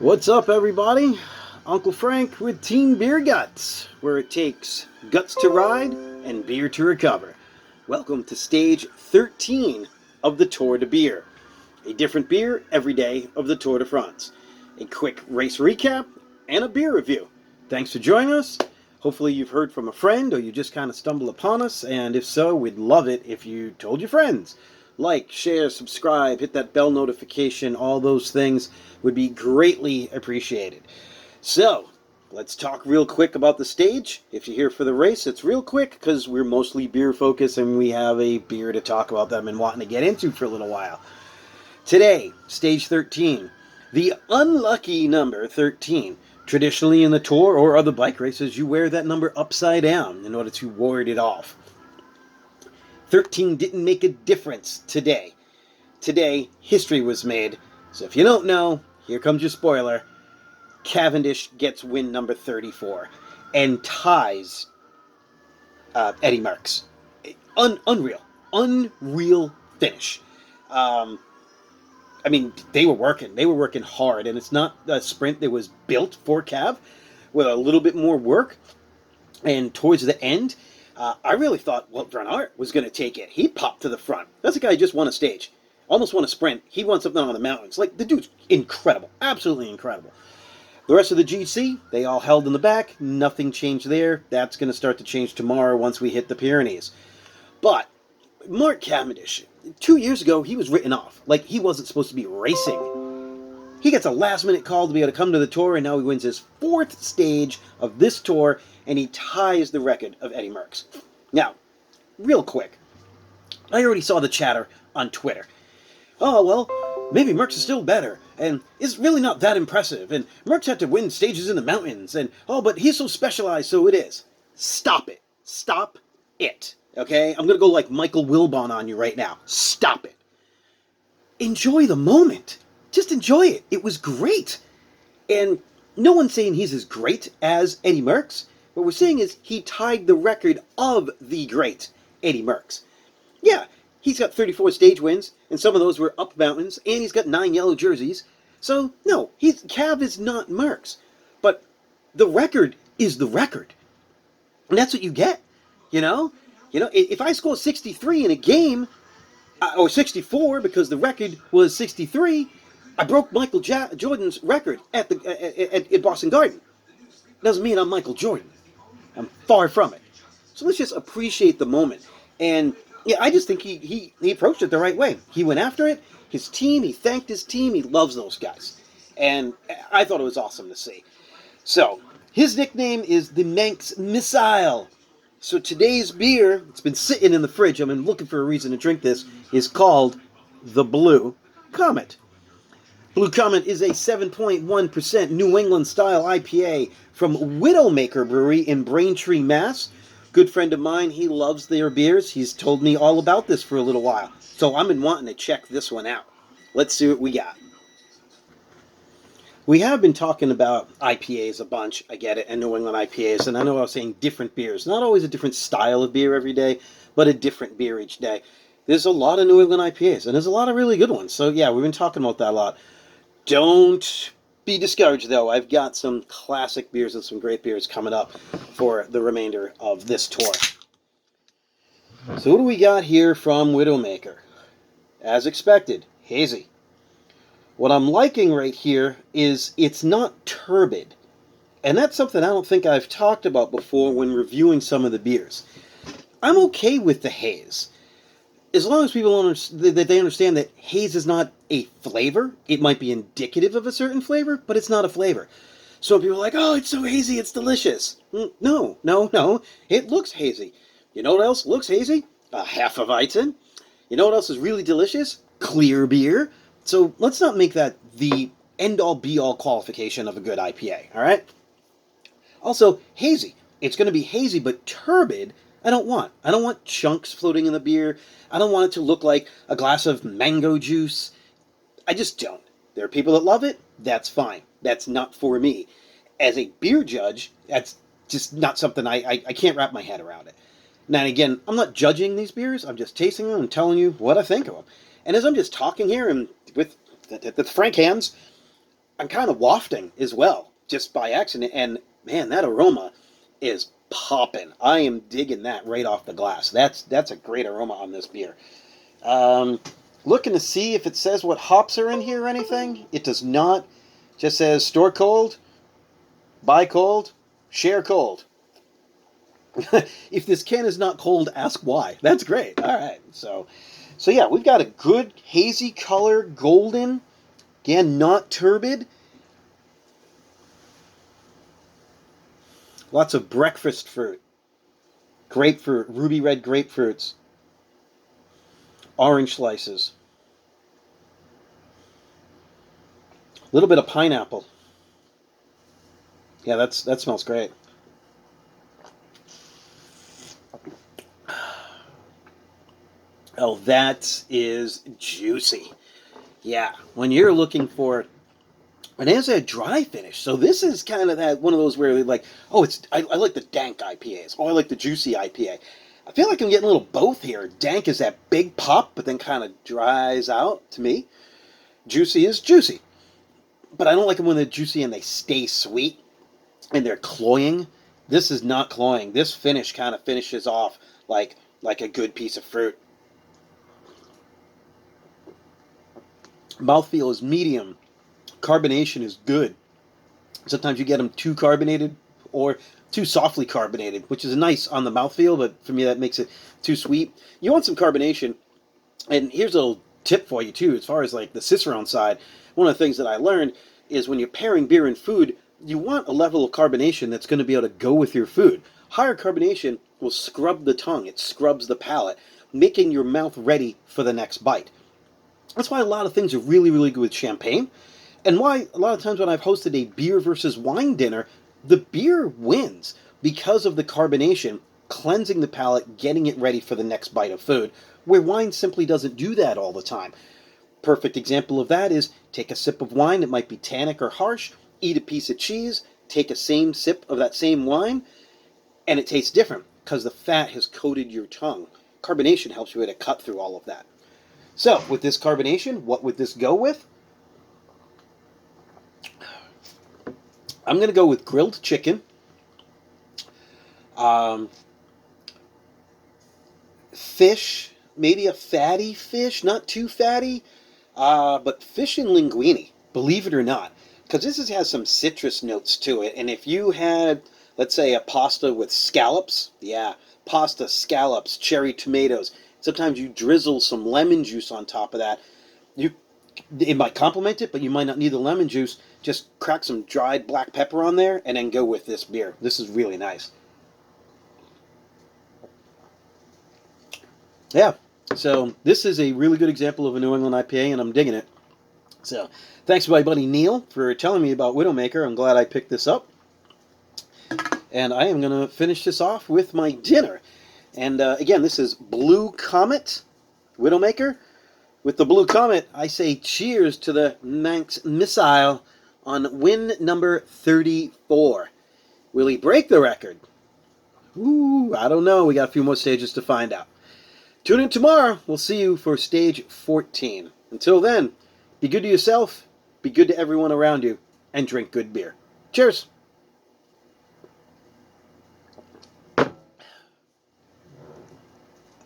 What's up, everybody? Uncle Frank with Team Beer Guts, where it takes guts to ride and beer to recover. Welcome to stage 13 of the Tour de Beer. A different beer every day of the Tour de France. A quick race recap and a beer review. Thanks for joining us. Hopefully you've heard from a friend or you just kind of stumbled upon us, and if so, we'd love it if you told your friends. Like, share, subscribe, hit that bell notification, all those things would be greatly appreciated. So, let's talk real quick about the stage. If you're here for the race, it's real quick because we're mostly beer focused and we have a beer to talk about that I've been wanting to get into for a little while. Today, stage 13, the unlucky number 13. Traditionally in the Tour or other bike races, you wear that number upside down in order to ward it off. 13 didn't make a difference today. Today, history was made. So if you don't know, here comes your spoiler. Cavendish gets win number 34 and ties Eddie Merckx. Unreal finish. I mean, they were working hard, and it's not a sprint that was built for Cav with a little bit more work. And towards the end, I really thought Wout van Aert was going to take it. He popped to the front. That's a guy who just won a stage. Almost won a sprint. He won something on the mountains. Like, the dude's incredible. Absolutely incredible. The rest of the GC, they all held in the back. Nothing changed there. That's going to start to change tomorrow once we hit the Pyrenees. But Mark Cavendish, 2 years ago, he was written off. Like, he wasn't supposed to be racing. He gets a last-minute call to be able to come to the Tour, and now he wins his 4th stage of this Tour, and he ties the record of Eddie Merckx. Now, real quick, I already saw the chatter on Twitter. Oh, well, maybe Merckx is still better, and it's really not that impressive, and Merckx had to win stages in the mountains, and, oh, but he's so specialized, so it is. Stop it. Stop it. Okay? I'm going to go like Michael Wilbon on you right now. Stop it. Enjoy the moment. Just enjoy it. It was great. And no one's saying he's as great as Eddie Merckx. What we're saying is he tied the record of the great Eddie Merckx. Yeah, he's got 34 stage wins, and some of those were up mountains, and he's got 9 yellow jerseys. So, no, Cav is not Merckx. But the record is the record. And that's what you get, you know? If I score 63 in a game, or 64 because the record was 63, I broke Michael Jordan's record at Boston Garden. Doesn't mean I'm Michael Jordan. I'm far from it. So let's just appreciate the moment. And yeah, I just think he approached it the right way. He went after it. His team, he thanked his team. He loves those guys. And I thought it was awesome to see. So, his nickname is the Manx Missile. So today's beer, it's been sitting in the fridge, I've been looking for a reason to drink this, is called the Blue Comet. Blue Comet is a 7.1% New England-style IPA from Widowmaker Brewery in Braintree, Mass. Good friend of mine, he loves their beers. He's told me all about this for a little while. So I've been wanting to check this one out. Let's see what we got. We have been talking about IPAs a bunch, I get it, and New England IPAs, and I know I was saying different beers. Not always a different style of beer every day, but a different beer each day. There's a lot of New England IPAs, and there's a lot of really good ones. So yeah, we've been talking about that a lot. Don't be discouraged, though. I've got some classic beers and some great beers coming up for the remainder of this tour. So what do we got here from Widowmaker? As expected, hazy. What I'm liking right here is it's not turbid. And that's something I don't think I've talked about before when reviewing some of the beers. I'm okay with the haze. As long as people understand that haze is not a flavor. It might be indicative of a certain flavor, but it's not a flavor. So people are like, oh, it's so hazy, it's delicious. No. It looks hazy. You know what else looks hazy? A Hefeweizen. You know what else is really delicious? Clear beer. So let's not make that the end-all, be-all qualification of a good IPA, all right? Also, hazy. It's going to be hazy, but turbid, I don't want. I don't want chunks floating in the beer. I don't want it to look like a glass of mango juice. I just don't. There are people that love it. That's fine. That's not for me. As a beer judge, that's just not something I can't wrap my head around it. Now, again, I'm not judging these beers. I'm just tasting them and telling you what I think of them. And as I'm just talking here and with the Frank hands, I'm kind of wafting as well, just by accident. And man, that aroma is popping. I am digging that right off the glass. That's a great aroma on this beer. Um, Looking to see if it says what hops are in here or anything. It does not. Just says store cold, buy cold, share cold. If this can is not cold, ask why. That's great. All right. So yeah, we've got a good hazy color, golden. Again, not turbid. Lots of breakfast fruit. Grapefruit, ruby red grapefruits. Orange slices. A little bit of pineapple. Yeah, that smells great. Oh, that is juicy. Yeah, when you're looking for, and it has a dry finish, so this is kind of that one of those where like, oh, I like the dank IPAs. Oh, I like the juicy IPA. I feel like I'm getting a little both here. Dank is that big pop, but then kind of dries out to me. Juicy is juicy, but I don't like them when they're juicy and they stay sweet and they're cloying. This is not cloying. This finish kind of finishes off like a good piece of fruit. Mouthfeel is medium. Carbonation is good. Sometimes you get them too carbonated or too softly carbonated, which is nice on the mouthfeel, but for me that makes it too sweet. You want some carbonation, and here's a little tip for you too, as far as like the Cicerone side. One of the things that I learned is when you're pairing beer and food, you want a level of carbonation that's going to be able to go with your food. Higher carbonation will scrub the tongue. It scrubs the palate, making your mouth ready for the next bite. That's why a lot of things are really, really good with champagne, and why a lot of times when I've hosted a beer versus wine dinner, the beer wins because of the carbonation, cleansing the palate, getting it ready for the next bite of food, where wine simply doesn't do that all the time. Perfect example of that is take a sip of wine that might be tannic or harsh, eat a piece of cheese, take a same sip of that same wine, and it tastes different because the fat has coated your tongue. Carbonation helps you to cut through all of that. So, with this carbonation, what would this go with? I'm going to go with grilled chicken, fish, maybe a fatty fish, not too fatty, but fish and linguine, believe it or not, because has some citrus notes to it. And if you had, let's say, a pasta with scallops, yeah, pasta, scallops, cherry tomatoes, sometimes you drizzle some lemon juice on top of that. It might complement it, but you might not need the lemon juice. Just crack some dried black pepper on there and then go with this beer. This is really nice. Yeah, so this is a really good example of a New England IPA, and I'm digging it. So thanks to my buddy Neil for telling me about Widowmaker. I'm glad I picked this up. And I am going to finish this off with my dinner. And again, this is Blue Comet Widowmaker. With the Blue Comet, I say cheers to the Manx Missile on win number 34. Will he break the record? Ooh, I don't know. We got a few more stages to find out. Tune in tomorrow. We'll see you for stage 14. Until then, be good to yourself, be good to everyone around you, and drink good beer. Cheers!